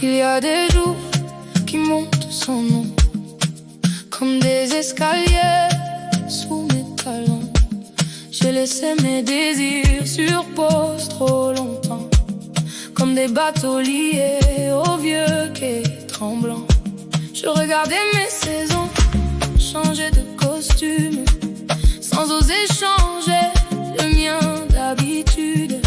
Il y a des jours qui montent sans nom, comme des escaliers sous mes talons. J'ai laissé mes désirs sur pause trop longtemps, comme des bateaux liés au vieux quai tremblant. Je regardais mes saisons changer de costume, sans oser changer le mien d'habitude.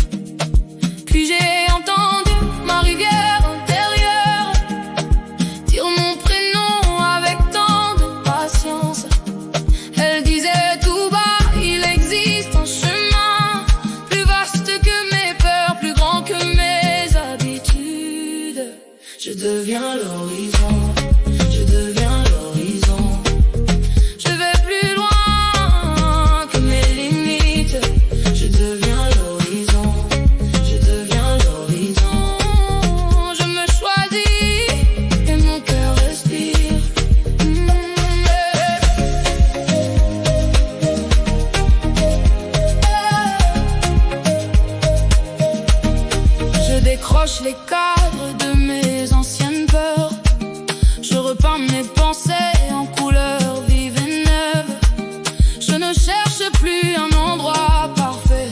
Puis j'ai entendu ma rivière intérieure dire mon prénom avec tant de patience. Elle disait tout bas, il existe un chemin plus vaste que mes peurs, plus grand que mes habitudes. Je deviens l'horizon, je deviens l'horizon. Je vais plus loin que mes limites. Je deviens l'horizon, je deviens l'horizon. Je me choisis et mon cœur respire. Je décroche les cadres de mes anciennes peurs. Je repeins mes pensées en couleurs vives et neuves. Je ne cherche plus un endroit parfait.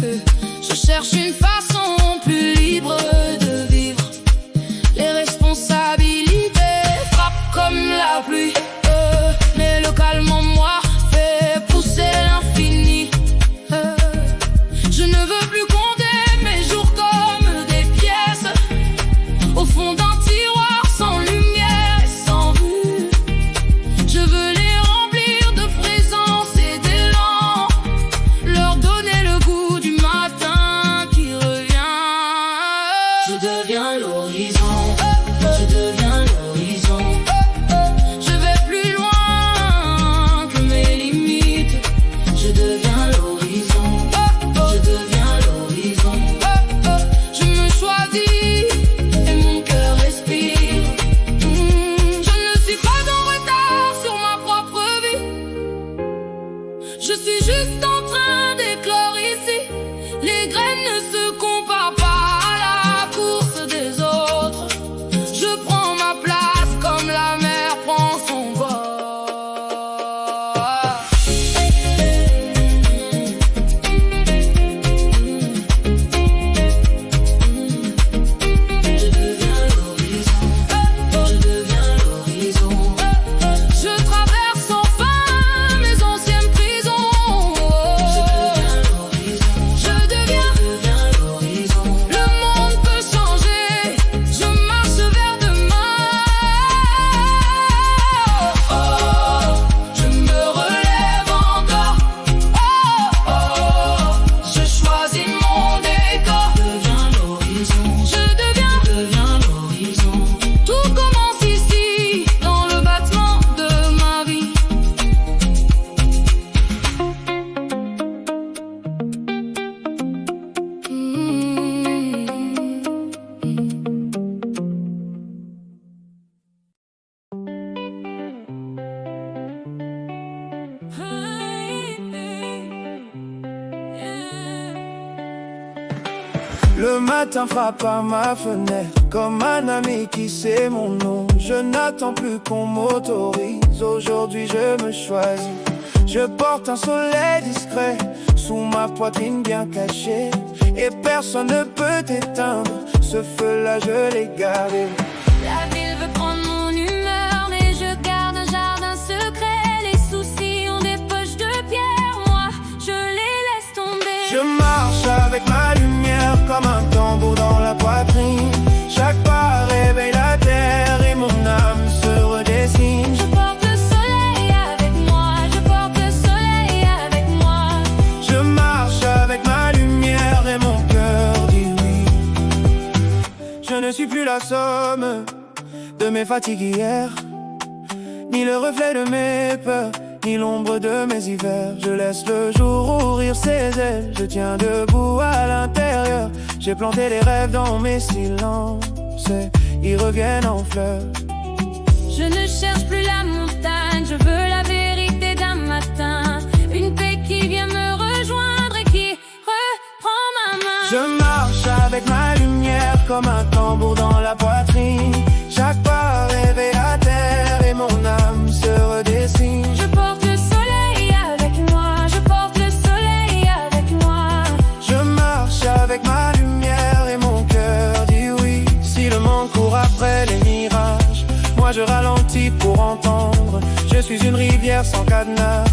Je cherche une façon plus libre de vivre. Les responsabilités frappent comme la pluie, mais le calme en moi fait pousser l'infini. Je ne veux plus compter mes jours comme des pièces au fond d'un tiroir sans lumière et sans vue. Je veux les remplir de présence et d'élan, leur donner le goût du matin qui revient. Je deviens l'horizon, je deviens l'horizon. Je vais plus loin que mes limites. Je deviens l'horizon, je deviens l'horizon. Je me choisis et mon cœur respire. Je ne suis pas en retard sur ma propre vie. Je suis juste en train d'éclore ici. Les graines ne se comparent pas à la course des autres. Je prends ma place comme la mer prend son bord. Je deviens l'horizon, je deviens l'horizon. Je traverse enfin mes anciennes prisons. Je deviens l'horizon. Le monde peut changer, je marche vers demain. Je me relève encore. Je choisis mon décor. Je deviens l'horizon. Tout commence ici, dans le battement de ma vie. Le matin frappe à ma fenêtre comme un ami qui sait mon nom. Je n'attends plus qu'on m'autorise, aujourd'hui je me choisis. Je porte un soleil discret sous ma poitrine bien cachée, et personne ne peut éteindre ce feu-là, je l'ai gardé. La ville veut prendre mon humeur, mais je garde un jardin secret. Les soucis ont des poches de pierre, moi je les laisse tomber. Je marche avec ma lumière comme un tambour dans la poitrine. Chaque pas réveille la terre et mon âme se redessine. Je porte le soleil avec moi, je porte le soleil avec moi. Je marche avec ma lumière et mon cœur dit oui. Je ne suis plus la somme de mes fatigues hier, ni le reflet de mes peurs, ni l'ombre de mes hivers. Je laisse le jour ouvrir ses ailes, je tiens debout à l'intérieur. J'ai planté les rêves dans mes silences, ils reviennent en fleurs. Je ne cherche plus la montagne, je veux la vérité d'un matin. Une paix qui vient me rejoindre et qui reprend ma main. Je marche avec ma lumière comme un tambour dans la poitrine. Chaque pas révélateur et mon âme se redessine. Je porte le soleil avec moi, je porte le soleil avec moi. Je marche avec ma lumière et mon cœur dit oui. Si le monde court après les mirages, moi je ralentis pour entendre. Je suis une rivière sans cadenas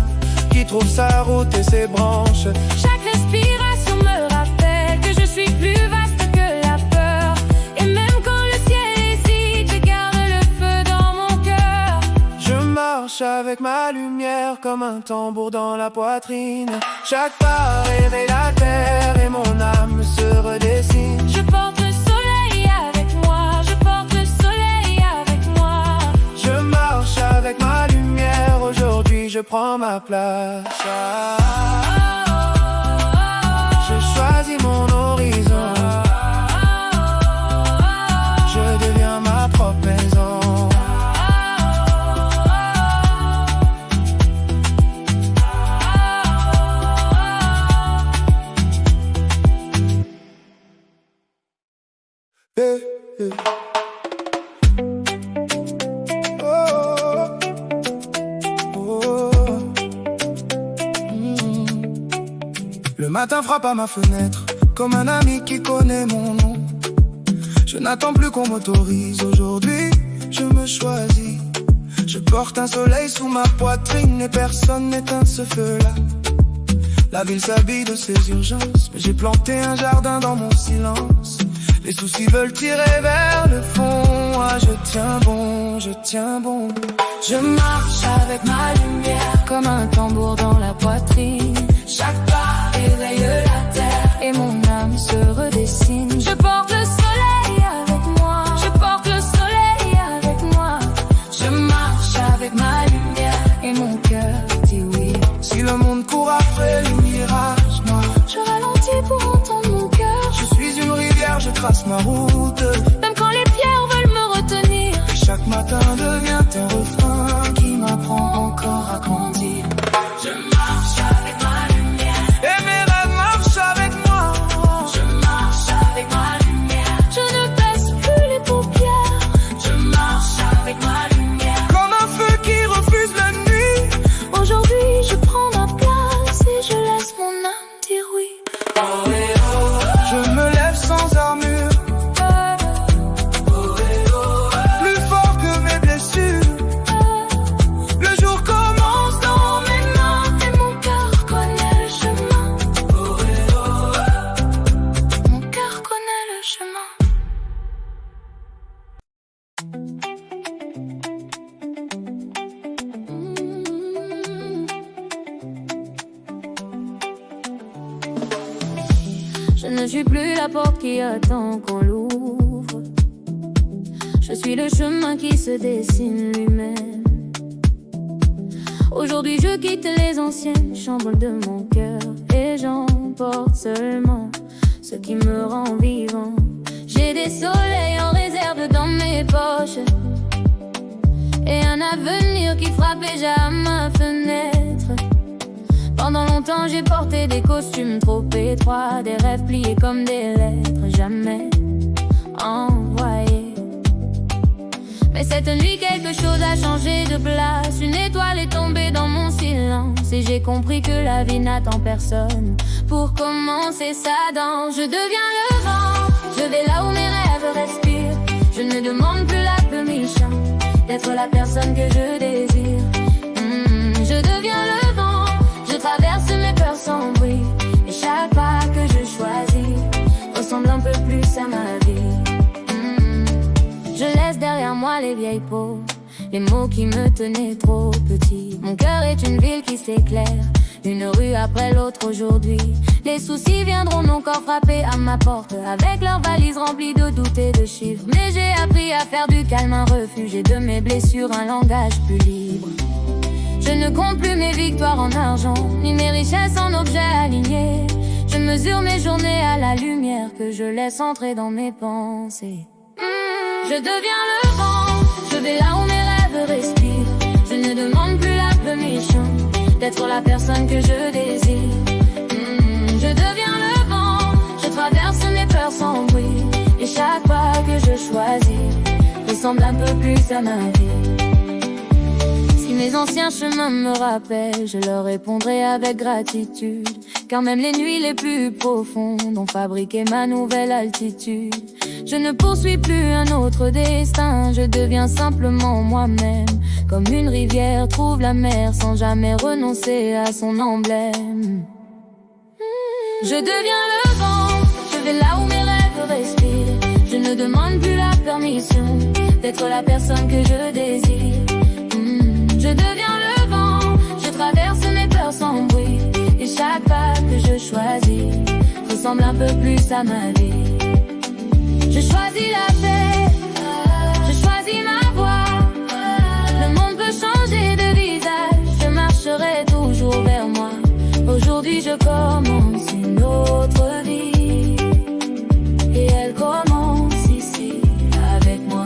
qui trouve sa route et ses branches. Chaque respiration me rappelle que je suis plus vaste que la peur. Et même quand le ciel hésite, je garde le feu dans mon cœur. Je marche avec ma lumière comme un tambour dans la poitrine. Chaque pas révélateur et mon âme se redessine. Je porte le soleil avec moi, je porte le soleil avec moi. Je marche avec ma lumière, aujourd'hui je prends ma place. Je choisis mon horizon, je deviens ma propre maison. Le matin frappe à ma fenêtre, comme un ami qui connaît mon nom. Je n'attends plus qu'on m'autorise, aujourd'hui je me choisis. Je porte un soleil sous ma poitrine et personne n'éteint ce feu-là. La ville s'habille de ses urgences, mais j'ai planté un jardin dans mon silence. Les soucis veulent tirer vers le fond, moi je tiens bon, je tiens bon. Je marche avec ma lumière comme un tambour dans la poitrine. Chaque pas éveille la terre et mon âme se redessine. Je porte le soleil avec moi, je porte le soleil avec moi. Je marche avec ma lumière et mon cœur dit oui. Si le monde court après les mirages, moi je ralentis pour entendre mon cœur. Je suis une rivière, je trace ma route, même quand les pierres veulent me retenir. Chaque matin devient un refrain qui m'apprend encore à grandir. Je marche avec ma lumière et mes rêves marchent avec moi. Je marche avec ma lumière, je ne baisse plus les paupières. Je marche avec ma lumière comme un feu qui refuse la nuit. Aujourd'hui je prends ma place et je laisse mon âme dire oui. Je me lève sans armure, plus fort que mes blessures. Le jour commence dans mes mains et mon cœur connaît le chemin. Mon cœur connaît le chemin. Je ne suis plus la porte qui attend qu'on l'ouvre. Je suis le chemin qui se dessine lui-même. Aujourd'hui je quitte les anciennes chambres de mon cœur et j'emporte seulement ce qui me rend vivant. J'ai des soleils en réserve dans mes poches et un avenir qui frappe déjà à ma fenêtre. Pendant longtemps j'ai porté des costumes trop étroits, des rêves pliés comme des lettres jamais envoyées. Mais cette nuit quelque chose a changé de place. Une étoile est tombée dans mon silence et j'ai compris que la vie n'attend personne pour commencer sa danse. Je deviens le vent, je vais là où mes rêves respirent. Je ne demande plus la permission d'être la personne que je désire. Je deviens le vent, je traverse mes peurs sans bruit. Et chaque pas que je choisis ressemble un peu plus à ma vie. Je laisse derrière moi les vieilles peaux, les mots qui me tenaient trop petit. Mon cœur est une ville qui s'éclaire, une rue après l'autre aujourd'hui. Les soucis viendront mon corps frapper à ma porte, avec leurs valises remplies de doutes et de chiffres. Mais j'ai appris à faire du calme un refuge et de mes blessures un langage plus libre. Je ne compte plus mes victoires en argent, ni mes richesses en objets alignés. Je Je mesure mes journées à la lumière que je laisse entrer dans mes pensées. Je deviens le vent, je vais là où mes rêves respirent. Je ne demande plus la permission d'être la personne que je désire. Je deviens le vent, je traverse mes peurs sans bruit. Et chaque pas que je choisis ressemble un peu plus à ma vie. Si mes anciens chemins me rappellent, je leur répondrai avec gratitude. Car même les nuits les plus profondes ont fabriqué ma nouvelle altitude. Je ne poursuis plus un autre destin, je deviens simplement moi-même. Comme une rivière trouve la mer sans jamais renoncer à son emblème. Je deviens le vent, je vais là où mes rêves respirent. Je ne demande plus la permission d'être la personne que je désire. Je deviens le vent, je traverse mes peurs sans bruit. Et chaque pas que je choisis ressemble un peu plus à ma vie. Je choisis la paix, je choisis ma voie. Le monde peut changer de visage, je marcherai toujours vers moi. Aujourd'hui je commence une autre vie. Et elle commence ici avec moi.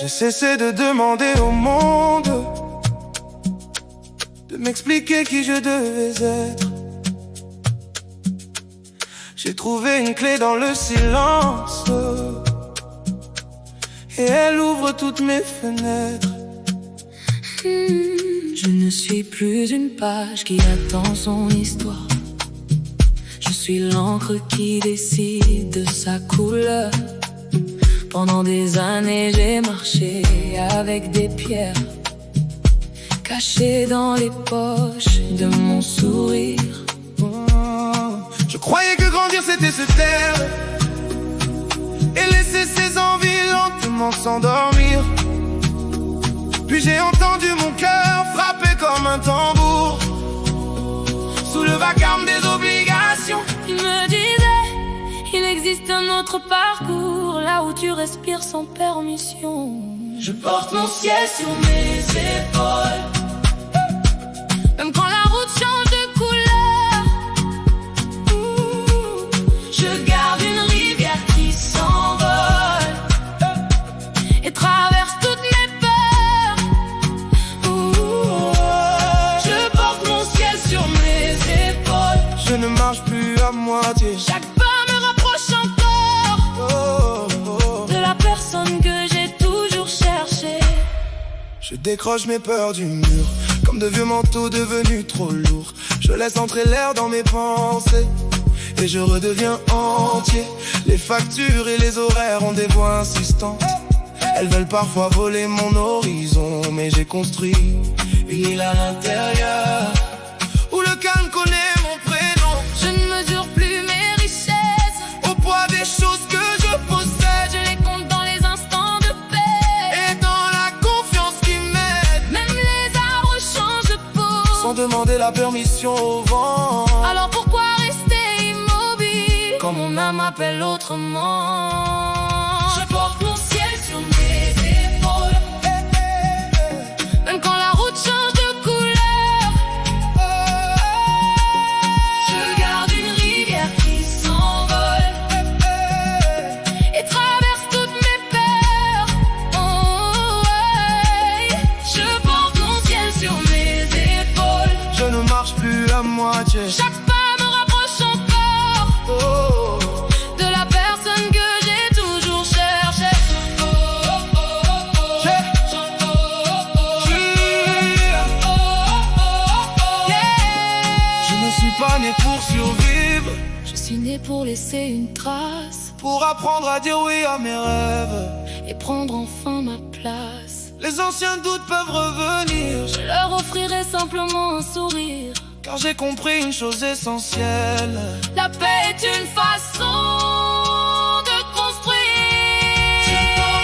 J'ai cessé de demander au monde de m'expliquer qui je devais être. J'ai trouvé une clé dans le silence et elle ouvre toutes mes fenêtres. Je ne suis plus une page qui attend son histoire. Je suis l'encre qui décide de sa couleur. Pendant des années j'ai marché avec des pierres cachées dans les poches de mon sourire. Je croyais que grandir c'était se taire et laisser ses envies lentement s'endormir. Puis j'ai entendu mon cœur frapper comme un tambour sous le vacarme des obligations. Il me disait, il existe un autre parcours, là où tu respires sans permission. Je porte mon ciel sur mes épaules, même quand la route change de couleur. je garde une rivière qui s'envole Et traverse toutes mes peurs. Je porte mon ciel sur mes épaules. Je ne marche plus à moitié. Chaque pas me rapproche encore de la personne que j'ai toujours cherchée. Je décroche mes peurs du mur, comme de vieux manteaux devenus trop lourds. Je laisse entrer l'air dans mes pensées et je redeviens entier. Les factures et les horaires ont des voix insistantes. Elles veulent parfois voler mon horizon, mais j'ai construit une île à l'intérieur où le calme connaît mon prénom. Je ne mesure plus mes richesses Au poids des choses que je possède, je les compte dans les instants de paix. et dans la confiance qui m'aide. Même les arbres changent de peau. Sans demander la permission au vent. Alors pourquoi rester immobile quand mon âme appelle autrement? Je porte mon ciel sur mes épaules, Même quand la route change de couleur. je garde une rivière qui s'envole Et traverse toutes mes peurs. Ouais. Je porte mon ciel sur mes épaules. Je ne marche plus à moitié. Chaque pas me rapproche encore Oh, de la personne que j'ai toujours cherchée. Je ne suis pas né pour survivre, Je suis né pour laisser une trace pour apprendre à dire oui à mes rêves. et prendre enfin ma place. Les anciens doutes peuvent revenir, Je leur offrirai simplement un sourire. car j'ai compris une chose essentielle. La paix est une façon de construire. Je porte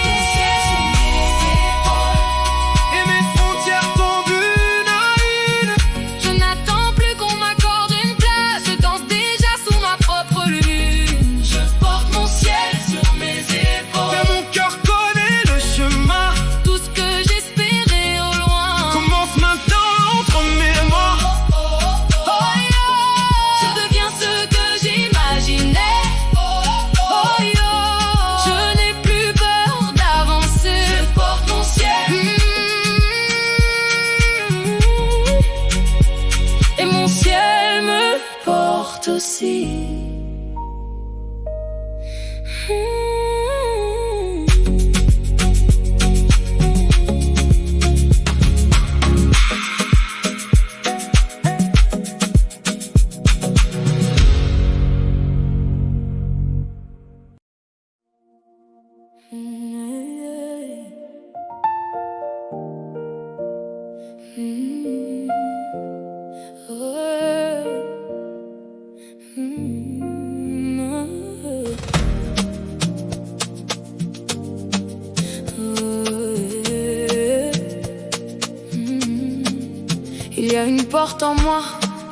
Il y a une porte en moi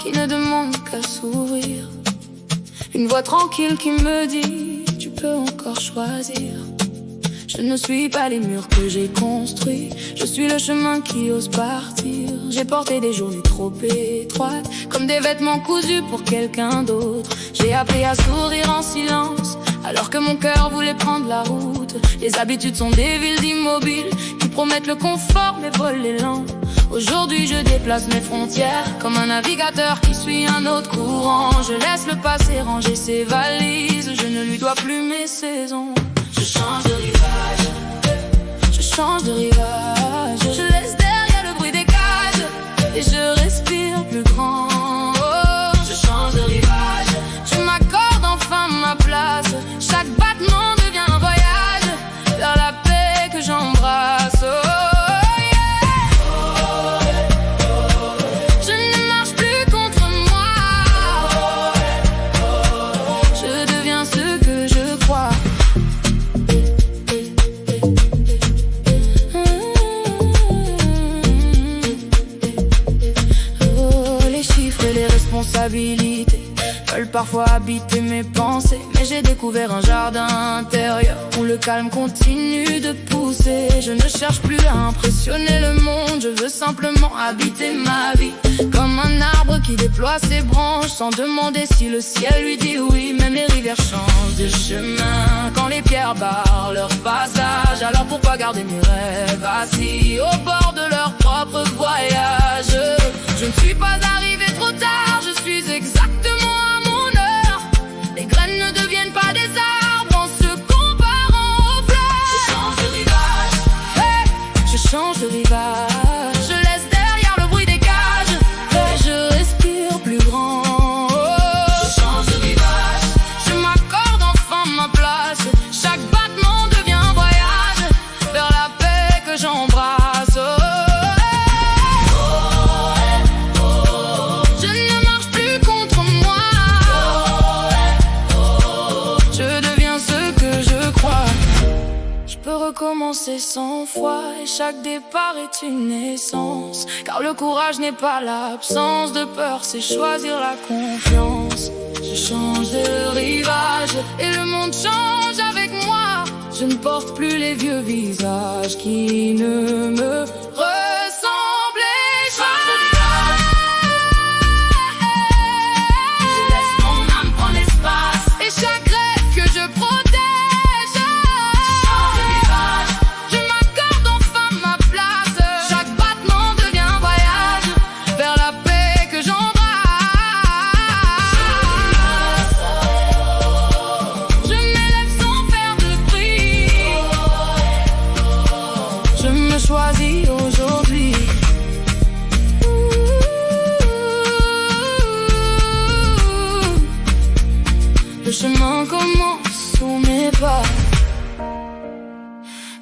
qui ne demande qu'à s'ouvrir. Une voix tranquille qui me dit: tu peux encore choisir. Je ne suis pas les murs que j'ai construits, je suis le chemin qui ose partir. J'ai porté des journées trop étroites, comme des vêtements cousus pour quelqu'un d'autre. J'ai appris à sourire en silence, alors que mon cœur voulait prendre la route. Les habitudes sont des villes immobiles qui promettent le confort mais volent l'élan. Aujourd'hui je déplace mes frontières comme un navigateur qui suit un autre courant. Je laisse le passé ranger ses valises, je ne lui dois plus mes saisons. Je change de rivage, je change de rivage. Je laisse derrière le bruit des cages et je respire plus grand. Oh, je change de rivage, je m'accorde enfin ma place. Chaque battement devient un voyage vers la paix que j'embrasse. Oh, veulent parfois habiter mes pensées, mais j'ai découvert un jardin intérieur où le calme continue de pousser. Je ne cherche plus à impressionner le monde, je veux simplement habiter ma vie comme un arbre qui déploie ses branches sans demander si le ciel lui dit oui. Même les rivières changent de chemin quand les pierres barrent leur passage. Alors pourquoi garder mes rêves assis au bord de leur propre voyage? Je ne suis pas arrivé trop tard, je suis exactement à mon heure. Les graines ne deviennent pas des arbres en se comparant aux fleurs. Je change de rivage, hey, je change de rivage. Je laisse derrière le bruit des cages et je respire plus grand. Oh, je change de rivage, je m'accorde enfin ma place. Chaque battement devient un voyage vers la paix que j'embrasse. Oh, recommencer 100 fois et chaque départ est une naissance. Car le courage n'est pas l'absence de peur, c'est choisir la confiance. Je change de rivage et le monde change avec moi. Je ne porte plus les vieux visages qui ne me ressemblaient pas. Je laisse mon âme prendre l'espace et chaque rêve que je protège. Choisis aujourd'hui. Le chemin commence sous mes pas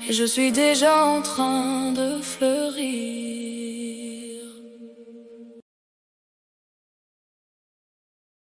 et je suis déjà en train de fleurir.